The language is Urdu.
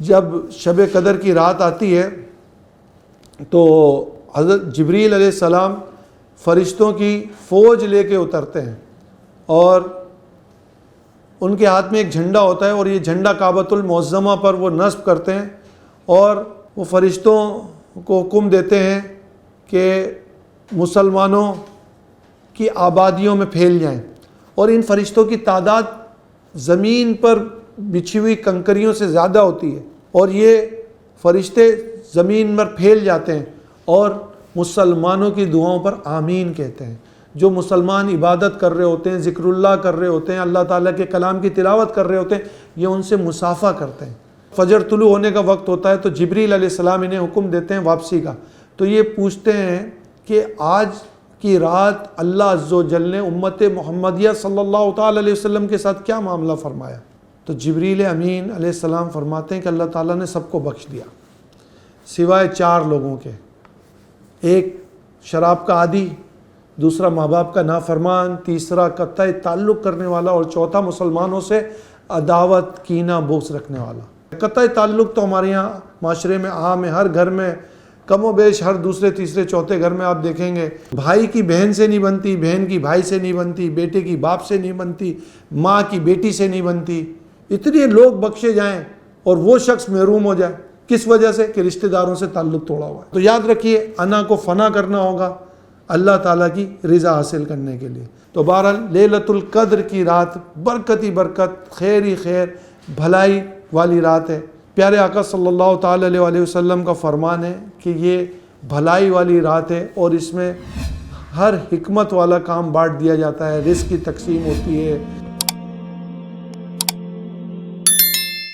جب شب قدر کی رات آتی ہے تو حضرت جبریل علیہ السلام فرشتوں کی فوج لے کے اترتے ہیں اور ان کے ہاتھ میں ایک جھنڈا ہوتا ہے اور یہ جھنڈا کعبۃ المعظمہ پر وہ نصب کرتے ہیں اور وہ فرشتوں کو حکم دیتے ہیں کہ مسلمانوں کی آبادیوں میں پھیل جائیں، اور ان فرشتوں کی تعداد زمین پر بچھی ہوئی کنکریوں سے زیادہ ہوتی ہے، اور یہ فرشتے زمین پر پھیل جاتے ہیں اور مسلمانوں کی دعاؤں پر آمین کہتے ہیں۔ جو مسلمان عبادت کر رہے ہوتے ہیں، ذکر اللہ کر رہے ہوتے ہیں، اللہ تعالیٰ کے کلام کی تلاوت کر رہے ہوتے ہیں، یہ ان سے مصافحہ کرتے ہیں۔ فجر طلوع ہونے کا وقت ہوتا ہے تو جبریل علیہ السلام انہیں حکم دیتے ہیں واپسی کا، تو یہ پوچھتے ہیں کہ آج کی رات اللہ عز و جل نے امت محمدیہ صلی اللہ تعالیٰ علیہ وسلم کے ساتھ کیا معاملہ فرمایا؟ تو جبریل امین علیہ السلام فرماتے ہیں کہ اللہ تعالیٰ نے سب کو بخش دیا سوائے 4 لوگوں کے، ایک شراب کا عادی، دوسرا ماں باپ کا نافرمان، تیسرا قطع تعلق کرنے والا، اور چوتھا مسلمانوں سے عداوت کینہ بغض رکھنے والا۔ قطع تعلق تو ہمارے یہاں معاشرے میں عام ہے، ہر گھر میں کم و بیش ہر دوسرے تیسرے چوتھے گھر میں آپ دیکھیں گے بھائی کی بہن سے نہیں بنتی، بہن کی بھائی سے نہیں بنتی، بیٹے کی باپ سے نہیں بنتی، ماں کی بیٹی سے نہیں بنتی۔ اتنے لوگ بخشے جائیں اور وہ شخص محروم ہو جائے، کس وجہ سے؟ کہ رشتہ داروں سے تعلق توڑا ہوا ہے۔ تو یاد رکھیے انا کو فنا کرنا ہوگا اللہ تعالیٰ کی رضا حاصل کرنے کے لیے۔ تو بہرحال لیلۃ القدر کی رات برکت ہی برکت، خیر ہی خیر، بھلائی والی رات ہے۔ پیارے آقا صلی اللہ تعالیٰ علیہ وسلم کا فرمان ہے کہ یہ بھلائی والی رات ہے اور اس میں ہر حکمت والا کام بانٹ دیا جاتا ہے، رزق کی تقسیم ہوتی ہے،